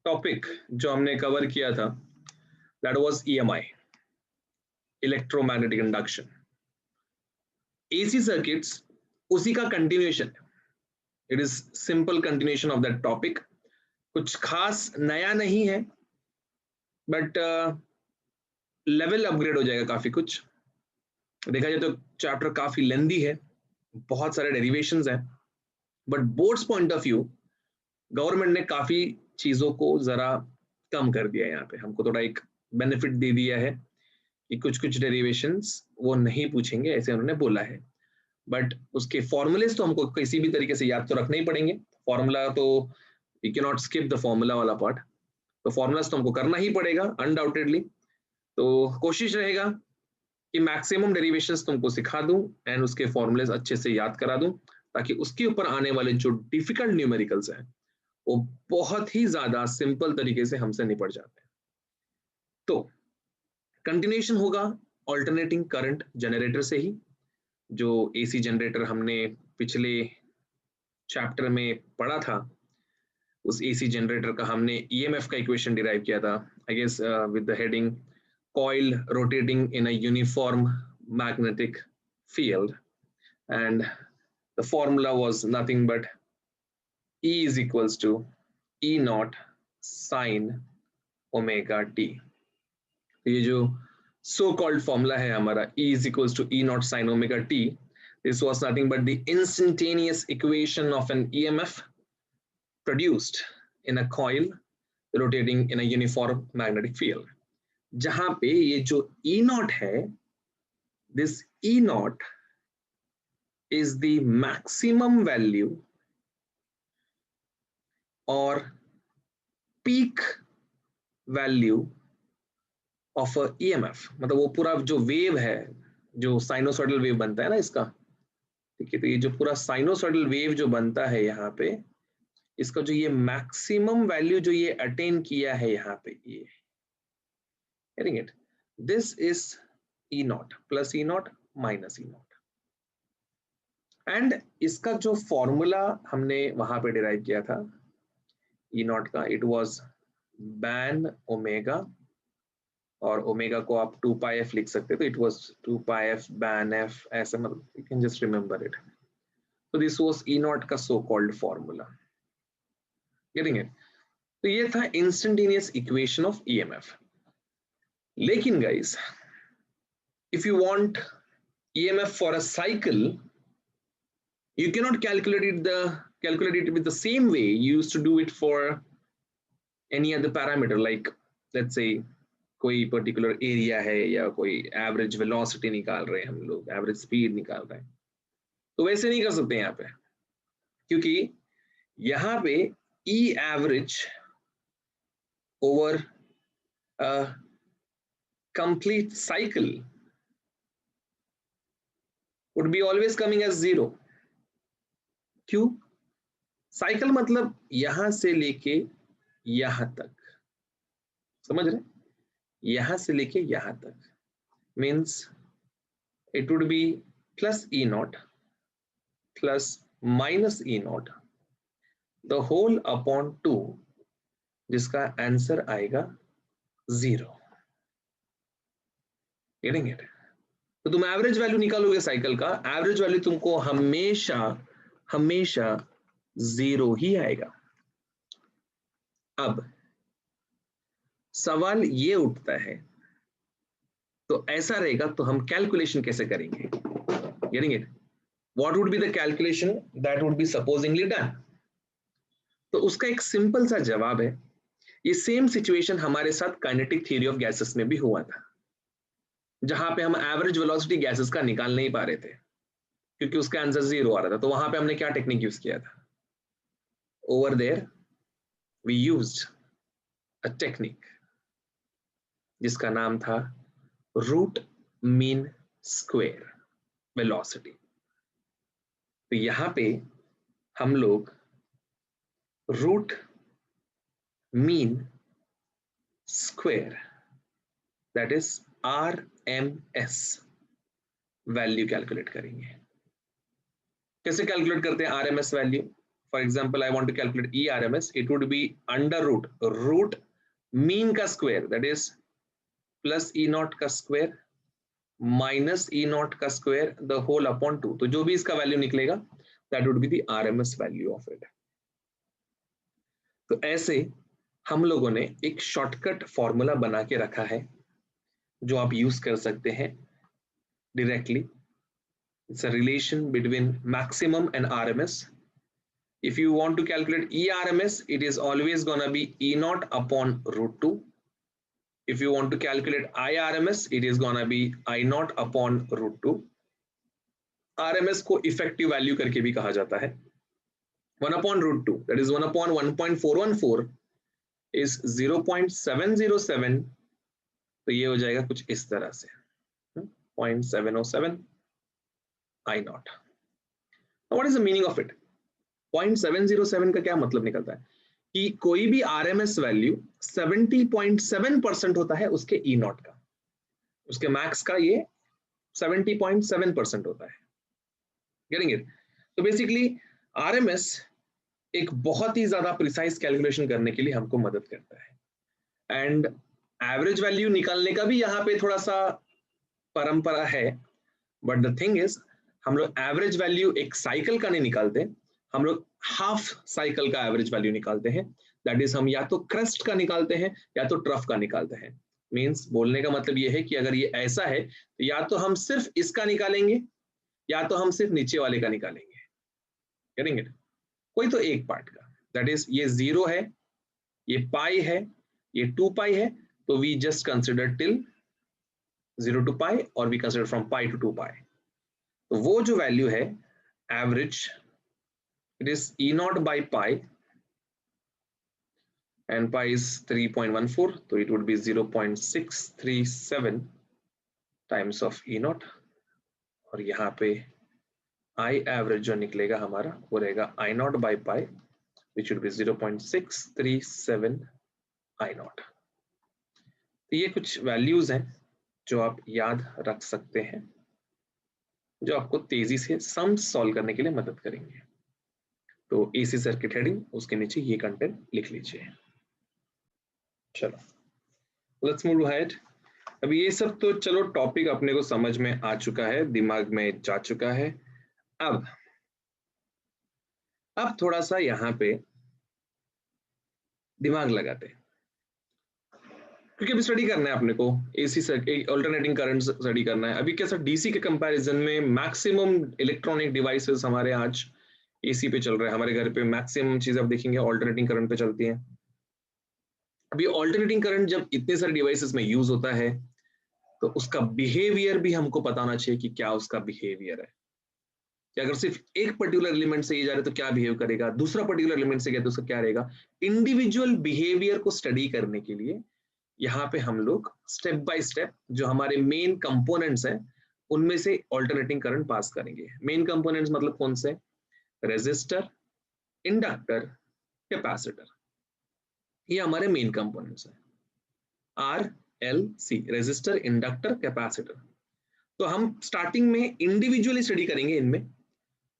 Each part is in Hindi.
टॉपिक जो हमने कवर किया था that was EMI, electromagnetic induction. AC circuits उसी का कंटिन्यूएशन है। It is simple continuation of that topic. कुछ खास नया नहीं है, बट लेवल अपग्रेड हो जाएगा काफी कुछ। देखा जाए तो चैप्टर काफी लेंदी है, बहुत सारे डेरिवेशंस हैं, but boards point of view government ने काफी चीजों को जरा कम कर दिया है। यहाँ पे हमको थोड़ा एक बेनिफिट दे दिया है कि कुछ कुछ डेरिवेशंस वो नहीं पूछेंगे, ऐसे उन्होंने बोला है। बट उसके फॉर्मूलेस तो हमको किसी भी तरीके से याद तो रखने ही पड़ेंगे। फॉर्मूला तो we can not skip the formula वाला पार्ट, तो फॉर्मूलास तो हमको करना ही पड़ेगा अनडाउटेडली। तो कोशिश रहेगा कि मैक्सिमम डेरिवेशंस तुमको सिखा दूं एंड उसके फॉर्मूलेस अच्छे से याद करा दूं, ताकि उसके ऊपर आने वाले जो डिफिकल्ट न्यूमेरिकल्स हैं वो बहुत ही ज्यादा सिंपल तरीके से हमसे निपट जाते हैं। तो कंटिन्यूएशन होगा ऑल्टरनेटिंग करंट जनरेटर से ही। जो एसी जनरेटर हमने पिछले चैप्टर में पढ़ा था, उस एसी जनरेटर का हमने ईएमएफ का इक्वेशन डिराइव किया था, I guess with the heading coil rotating in a uniform magnetic field, and the formula was nothing but E is equals to E naught sin omega t। ये जो so called formula है हमारा E is equals to E naught sin omega t, this was nothing but the instantaneous equation of an EMF produced in a coil rotating in a uniform magnetic field। जहां पे ये जो E naught है, this E naught is the maximum value or peak value of a EMF। मतलब वो पूरा जो वेव है, जो साइनोसॉइडल वेव बनता है ना इसका, ठीक है, तो ये जो पूरा साइनोसॉइडल वेव जो बनता है यहाँ पे, इसका जो ये मैक्सिमम वैल्यू जो ये अटेन किया है यहाँ पे, ये getting it, this is E naught plus E naught minus E naught। And इसका जो फॉर्मूला हमने वहां पे डिराइव किया था E naught का, इट वाज बैन ओमेगा, और ओमेगा को आप 2 पाई एफ लिख सकते, तो it was 2 pi F ban F, ऐसा मतलब you can just remember it. तो दिस वाज ई नॉट का so called formula, getting it. तो ये था इंस्टेंटेनियस इक्वेशन ऑफ ईएमएफ। लेकिन guys, if you want EMF for a cycle, you cannot calculate it with the same way you used to do it for any other parameter, like let's say कोई पर्टिकुलर एरिया है या कोई एवरेज वेलोसिटी निकाल रहे हैं हम लोग, एवरेज स्पीड निकाल रहे हैं, तो वैसे नहीं कर सकते यहाँ पे, क्योंकि यहाँ पे E average over complete cycle would be always coming as 0। क्यों? साइकिल मतलब यहां से लेके यहां तक, समझ रहे? यहां से लेके यहां तक means it would be plus E naught plus minus E naught the whole upon 2, जिसका आंसर आएगा 0। Getting it? तो तुम एवरेज वैल्यू निकालोगे साइकिल का, एवरेज वैल्यू तुमको हमेशा हमेशा 0 ही आएगा। अब सवाल ये उठता है, तो ऐसा रहेगा तो हम कैलकुलेशन कैसे करेंगे? Getting it? What would be the calculation that would B supposedly done? तो उसका एक सिंपल सा जवाब है, ये सेम सिचुएशन हमारे साथ काइनेटिक थ्योरी ऑफ गैसेस में भी हुआ था, जहां पे हम एवरेज वेलोसिटी गैसेस का निकाल नहीं पा रहे थे क्योंकि उसका आंसर 0 आ रहा था। तो वहां पे हमने क्या टेक्निक यूज किया था? Over there we used a technique जिसका नाम था रूट मीन स्क्वायर वेलोसिटी। तो यहां पे हम लोग root mean square that is RMS value calculate करेंगे। कैसे कैलकुलेट करते हैं RMS value? For example I want to calculate E R M S, it would be under root mean का square that is plus E naught का स्क्वायर माइनस ई नॉट का स्क्वायर द होल अपॉन 2। तो जो भी इसका वैल्यू निकलेगा that would be the RMS value of it. तो ऐसे हम लोगों ने एक शॉर्टकट फॉर्मूला बना के रखा है जो आप यूज कर सकते हैं directly. It's a relation between maximum and RMS. If you want to calculate ERMS, it is always gonna be E naught upon root 2. If you want to calculate IRMS, it is gonna be I naught upon root 2. RMS को effective value करके भी कहा जाता है। 1 upon root 2, that is 1 upon 1.414 is 0.707. तो ये हो जाएगा कुछ इस तरह से 0.707 I naught. Now what is the meaning of it? 0.707 का क्या मतलब निकलता है कि कोई भी RMS वैल्यू 70.7% होता है उसके E नॉट का, उसके मैक्स का ये 70.7% होता है। Getting it? तो बेसिकली RMS एक बहुत ही ज्यादा प्रिसाइज कैलकुलेशन करने के लिए हमको मदद करता है। एंड एवरेज वैल्यू निकालने का भी यहाँ पे थोड़ा सा परंपरा है, बट द थिंग इज हम लोग एवरेज वैल्यू एक साइकिल का नहीं निकालते, हम लोग हाफ साइकिल का एवरेज वैल्यू निकालते हैं। दैट इज हम या तो क्रेस्ट का निकालते हैं या तो ट्रफ का निकालते हैं। मींस बोलने का मतलब ये है कि अगर ये ऐसा है तो या तो हम सिर्फ इसका निकालेंगे या तो हम सिर्फ नीचे वाले का निकालेंगे। Getting it? कोई तो एक पार्ट का, दैट इज ये 0 है, ये पाई है, ये 2 पाई है, तो we just consider till 0 to pi और we consider from pi to 2 pi. तो वो जो वैल्यू है average, it is E naught by pi and pi is 3.14, तो it would be 0.637 times of E naught और यहाँ पे I average जो निकलेगा हमारा वो रहेगा I naught by pi which would be 0.637 I naught। तो ये कुछ वैल्यूज हैं जो आप याद रख सकते हैं जो आपको तेजी से सम्स सॉल्व करने के लिए मदद करेंगे। तो एसी सर्किट हेडिंग, उसके नीचे ये कंटेंट लिख लीजिए। चलो लेट्स मूव अहेड। अभी ये सब तो चलो टॉपिक अपने को समझ में आ चुका है, दिमाग में जा चुका है। अब थोड़ा सा यहाँ पे दिमाग लगाते हैं, क्योंकि अभी स्टडी करना है अपने को, एसी अल्टरनेटिंग करंट स्टडी करना है। अभी कैसा डीसी के कंपैरिजन में मैक्सिमम इलेक्ट्रॉनिक डिवाइसेस हमारे आज एसी पे चल रहा है। हमारे घर पे मैक्सिमम चीज आप देखेंगे ऑल्टरनेटिंग करंट पे चलती है। अभी ऑल्टरनेटिंग करंट जब इतने सारे डिवाइसेस में यूज होता है तो उसका बिहेवियर भी हमको पता होना चाहिए कि क्या उसका बिहेवियर है। कि अगर सिर्फ एक पर्टिकुलर एलिमेंट से ये जा रहे तो क्या बिहेव करेगा, दूसरा पर्टिकुलर एलिमेंट से गया तो उसका क्या रहेगा। इंडिविजुअल बिहेवियर को स्टडी करने के लिए यहाँ पे हम लोग स्टेप बाय स्टेप जो हमारे मेन कंपोनेंट्स हैं उनमें से ऑल्टरनेटिंग करंट पास करेंगे। मेन कंपोनेंट्स मतलब कौन से? रेजिस्टर, इंडक्टर, कैपेसिटर, ये हमारे मेन कंपोनेंट्स हैं। RLC, resistor, inductor, capacitor. तो हम स्टार्टिंग में इंडिविजुअली स्टडी करेंगे इनमें,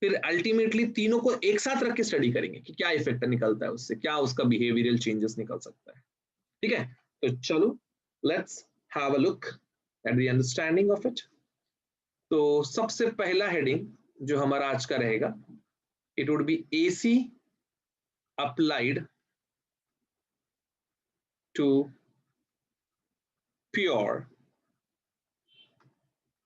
फिर अल्टीमेटली तीनों को एक साथ रख के स्टडी करेंगे कि क्या इफेक्ट निकलता है उससे, क्या उसका बिहेवियरल चेंजेस निकल सकता है। ठीक है, तो चलो let's have a look at the understanding of it. तो सबसे पहला हेडिंग जो हमारा आज का रहेगा, it would be AC applied to pure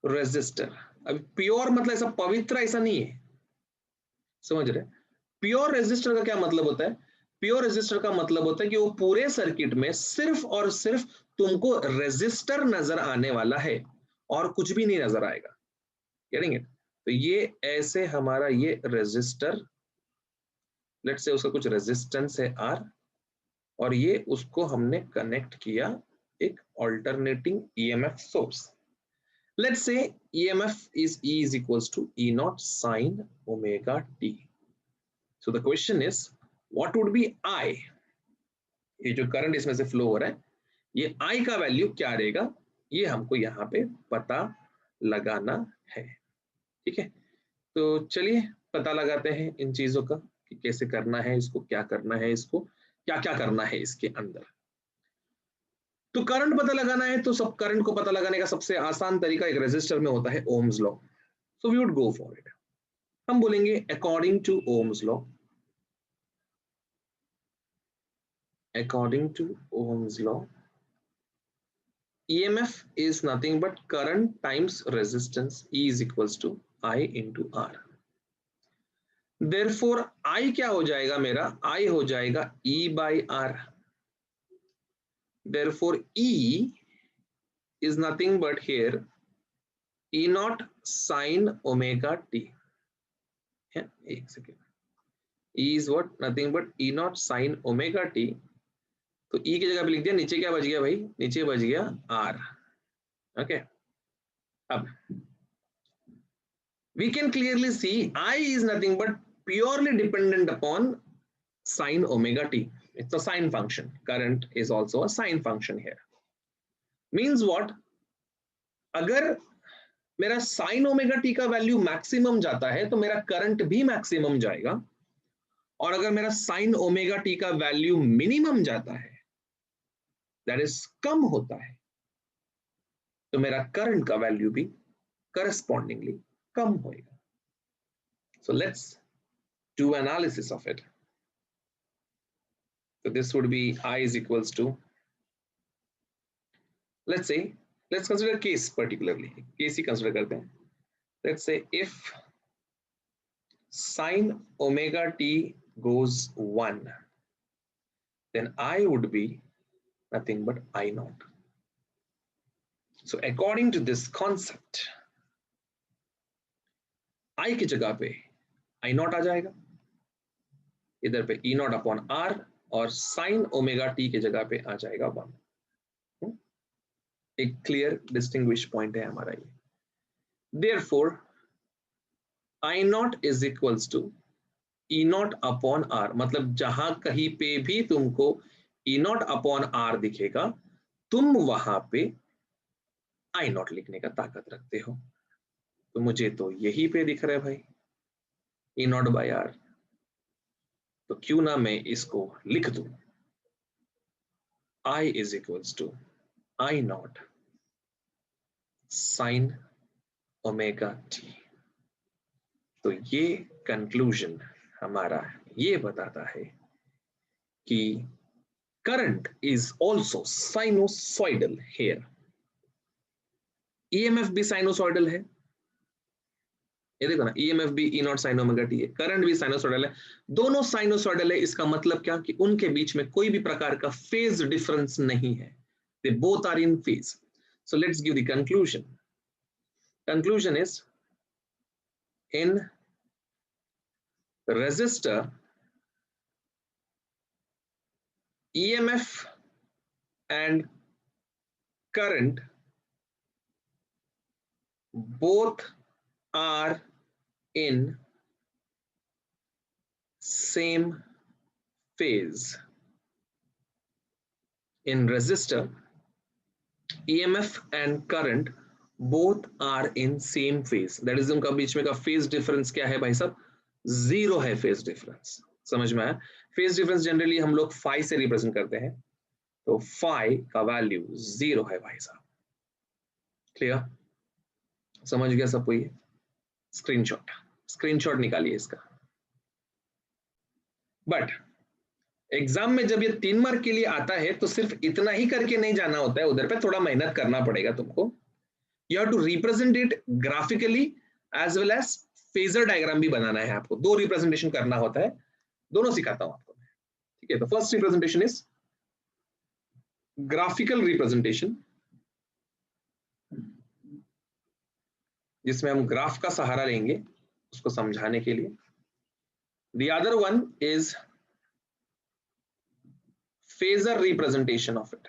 resistor. अब प्योर मतलब ऐसा पवित्र ऐसा नहीं है, समझ रहे? प्योर रेजिस्टर का क्या मतलब होता है? प्योर रेजिस्टर का मतलब होता है कि वो पूरे सर्किट में सिर्फ और सिर्फ तुमको रेजिस्टर नजर आने वाला है और कुछ भी नहीं नजर आएगा। Getting it? तो ये ऐसे हमारा ये रेजिस्टर, लेट्स से उसका कुछ रेजिस्टेंस है R और ये उसको हमने कनेक्ट किया एक alternating EMF source. Let's say EMF is E is equals to E naught sine omega t. So the question is, what would be I? ये जो करंट इसमें से फ्लो हो रहा है, ये I का वैल्यू क्या रहेगा, ये हमको यहाँ पे पता लगाना है। ठीक है, तो चलिए पता लगाते हैं इन चीजों का। कि कैसे करना है इसको, क्या करना है इसको, क्या क्या करना है इसके अंदर। तो करंट पता लगाना है, तो सब करंट को पता लगाने का सबसे आसान तरीका एक रेजिस्टर में होता है Ohm's law. So we would go for it. हम बोलेंगे according to Ohm's law, according to Ohm's law EMF is nothing but current times resistance, E is equals to I into R. Therefore I क्या हो जाएगा मेरा, I हो जाएगा E by R. Therefore E is nothing but here E naught sin omega t. एक second, E is what, nothing but E naught sin omega t. तो E की जगह पे लिख दिया, नीचे क्या बच गया भाई, नीचे बच गया R. ओके, अब we can clearly see I is nothing but purely dependent upon sin omega t. It's a sine function. Current is also a sine function here. Means what? अगर मेरा sin omega t का वैल्यू मैक्सिमम जाता है तो मेरा करंट भी मैक्सिमम जाएगा, और अगर मेरा sin omega t का वैल्यू मिनिमम जाता है, दैट इज कम होता है, तो मेरा करंट का वैल्यू भी करस्पॉन्डिंगली कम होएगा. So let's do analysis of it. So this would be I is equals to, let's say, let's consider case particularly. Case he consider करते हैं. Let's say if sin omega t goes 1, then I would be nothing but I naught. So according to this concept, I की जगह पे I naught आ जाएगा, इधर पे E naught upon R, और sin omega t की जगह पे आ जाएगा 1. एक क्लियर डिस्टिंग्विश पॉइंट है हमारा ये. Therefore I naught is equals to E naught upon R. मतलब जहां कहीं पे भी तुमको E naught upon R दिखेगा, तुम वहां पे I naught लिखने का ताकत रखते हो. तो मुझे तो यही पे दिख रहा है भाई E naught by R, तो क्यों ना मैं इसको लिख दूं I is equals to I naught sin omega t. तो ये कंक्लूजन हमारा ये बताता है कि current is also sinusoidal here. EMF भी साइनोसॉइडल है, ये देखो ना, EMF भी E naught sine omega t है, करंट भी साइनोसॉइडल है, दोनों साइनोसॉइडल है. इसका मतलब क्या कि उनके बीच में कोई भी प्रकार का फेज डिफरेंस नहीं है, they both are in phase. So let's give the conclusion. Conclusion is in resistor EMF and current both are in same phase. In resistor EMF and current both are in same phase. That is उनका बीच में का phase difference क्या है भाई साहब, जीरो है phase difference. समझ में आया? phase difference जनरली हम लोग phi से रिप्रेजेंट करते हैं, तो phi का वैल्यू जीरो है भाई साहब. क्लियर? समझ गया सबको? ये स्क्रीनशॉट निकालिए इसका. बट एग्जाम में जब ये 3 मार्क के लिए आता है तो सिर्फ इतना ही करके नहीं जाना होता है, उधर पे थोड़ा मेहनत करना पड़ेगा तुमको. You have to represent it graphically as well as phasor diagram भी बनाना है आपको. 2 रिप्रेजेंटेशन करना होता है, दोनों सिखाता हूं आपको. ठीक है, तो first representation is graphical representation, जिसमें हम ग्राफ का सहारा लेंगे उसको समझाने के लिए. The other one is phasor representation of it,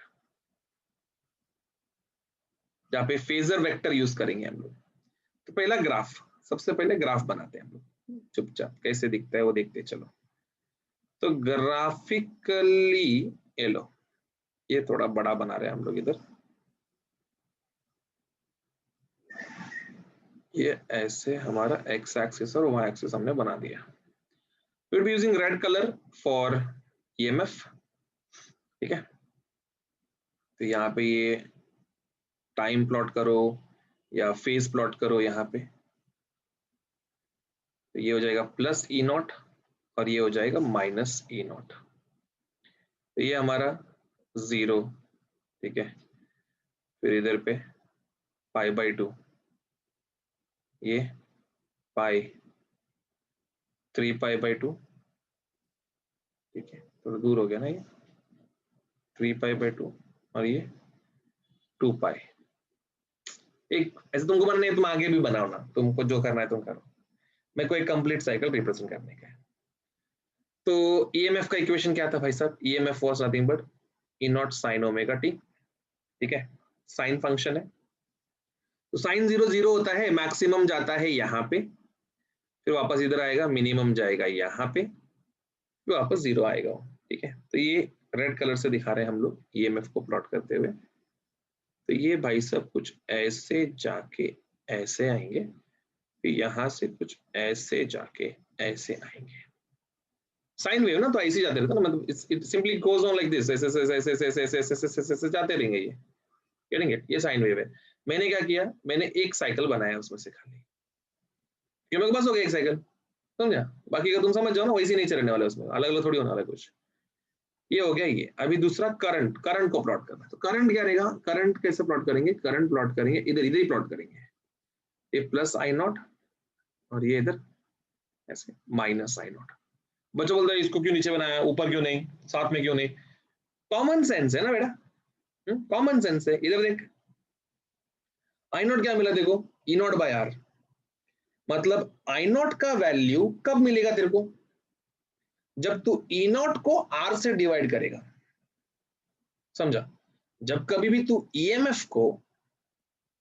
जहां पे फेजर वेक्टर यूज करेंगे हम लोग. तो पहला ग्राफ, सबसे पहले ग्राफ बनाते हैं हम लोग चुपचाप, कैसे दिखता है वो देखते चलो. तो ग्राफिकली ये लो, ये थोड़ा बड़ा बना रहे हैं हम लोग इधर, ये ऐसे हमारा एक्स एक्सिस और वाई एक्सिस हमने बना दिया. Will be using red colour for EMF, ठीक है। तो यहाँ पे ये टाइम प्लॉट करो या फेज प्लॉट करो यहाँ पे, तो ये हो जाएगा प्लस ई नॉट और ये हो जाएगा माइनस ई नॉट। तो ये हमारा 0, ठीक है। फिर इधर पे π/2, ये पाई 3π/2, ठीक है। थोड़ा दूर हो गया ना ये, 3π/2 और ये 2π। एक ऐसे तुमको बनना है, तुम आगे भी बनाओ ना, तुमको जो करना है तुम करो, मेरे को एक कंप्लीट साइकिल रिप्रेजेंट करने का है। तो ईएमएफ का इक्वेशन क्या था भाई साहब? EMF was nothing but E not sine omega T, ठीक है। साइन फंक्शन है, तो साइन 0 0 होता है, मैक्सिमम जाता है यहाँ पे, फिर वापस इधर आएगा, मिनिमम जाएगा यहाँ पे, फिर वापस 0 आएगा, ठीक है। तो ये रेड कलर से दिखा रहे हैं हम लोग ईएमएफ को प्लॉट करते हुए। तो ये भाई सब कुछ ऐसे जाके ऐसे आएंगे, फिर यहाँ से कुछ ऐसे जाके ऐसे आएंगे। साइन वेव ना, तो ऐसे जाते रहता ना, मतलब it simply goes on like this, ऐसे ऐसे ऐसे ऐसे ऐसे ऐसे ऐसे जाते रहेंगे ये, गेटिंग इट? ये साइन वेव है। मैंने क्या किया, मैंने एक साइकिल बनाया उसमें से खाली, क्यों मेरे पास हो गया एक साइकिल, समझा? बाकी का तुम समझ जाओ ना, वैसे नहीं चलने वाला उसमें, अलग अलग थोड़ी होने वाला कुछ। ये हो गया ये। अभी दूसरा करंट, करंट को प्लॉट करना है। तो करंट क्या रहेगा, करंट कैसे प्लॉट करेंगे? करंट प्लॉट करेंगे इधर, इधर ही प्लॉट करेंगे, ये प्लस आई नॉट और ये इधर ऐसे माइनस आई नॉट। बच्चा बोलता है इसको क्यों नीचे बनाया, ऊपर क्यों नहीं, साथ में क्यों नहीं? कॉमन सेंस है ना बेटा, कॉमन सेंस है। इधर देख, आई नॉट क्या मिला देखो, ई नॉट बाय आर, मतलब आई नॉट का वैल्यू कब मिलेगा तेरे को? जब तू ई नॉट को आर से डिवाइड करेगा, समझा? जब कभी भी तू ईएमएफ को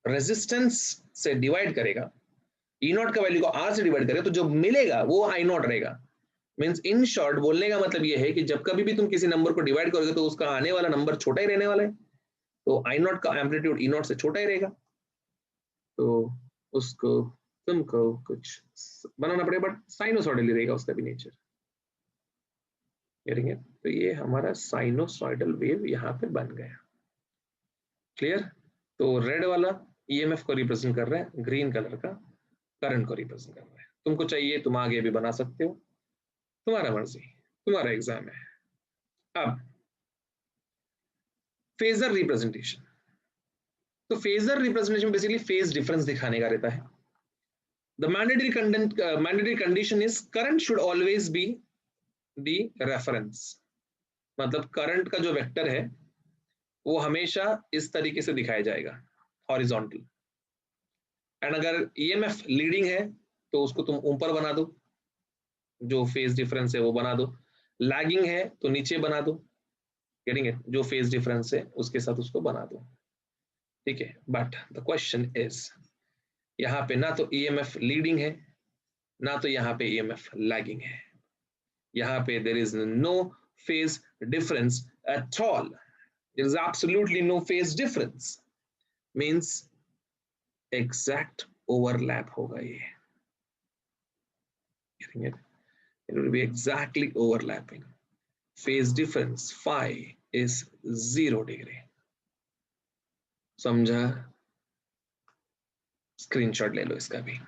रेजिस्टेंस से डिवाइड करेगा, ई नॉट का वैल्यू को आर से डिवाइड करेगा, तो जो मिलेगा वो आई नॉट रहेगा। मीन्स इन शॉर्ट बोलने का मतलब ये है कि जब कभी भी तुम किसी नंबर को डिवाइड करोगे तो उसका आने वाला नंबर छोटा ही रहने वाला है, तो आई नॉट का एम्पलीट्यूड ई नॉट से छोटा ही रहेगा। तो उसको तुमको कुछ बनाना पड़ेगा, बट साइनोसॉइडल रहेगा उसका भी नेचर, करेंगे। तो ये हमारा साइनोसॉइडल वेव यहाँ पे बन गया, क्लियर? तो रेड वाला ईएमएफ को रिप्रेजेंट कर रहा है, ग्रीन कलर का करंट को रिप्रेजेंट कर रहा है। तुमको चाहिए तुम आगे भी बना सकते हो, तुम्हारा मर्जी, तुम्हारा एग्जाम है। अब फेजर रिप्रेजेंटेशन, तो phasor representation basically phase difference दिखाने का रहता है। The mandatory condition is current should always be the reference, मतलब करंट का जो वेक्टर है वो हमेशा इस तरीके से दिखाया जाएगा, हॉरिजॉन्टल। एंड अगर ईएमएफ लीडिंग है तो उसको तुम ऊपर बना दो, जो फेज डिफरेंस है वो बना दो। लैगिंग है तो नीचे बना दो, गेटिंग इट? जो फेज डिफरेंस है उसके साथ उसको बना दो, ठीक है। बट द क्वेश्चन इज, यहाँ पे ना तो ईएमएफ लीडिंग है, ना तो यहाँ पे ईएमएफ लैगिंग है, यहाँ पे there is no phase difference at all, there is absolutely no phase difference, means exact overlap होगा ये, getting it? It will be exactly overlapping. Phase difference phi is 0 degree. समझा? स्क्रीनशॉट ले लो इसका भी।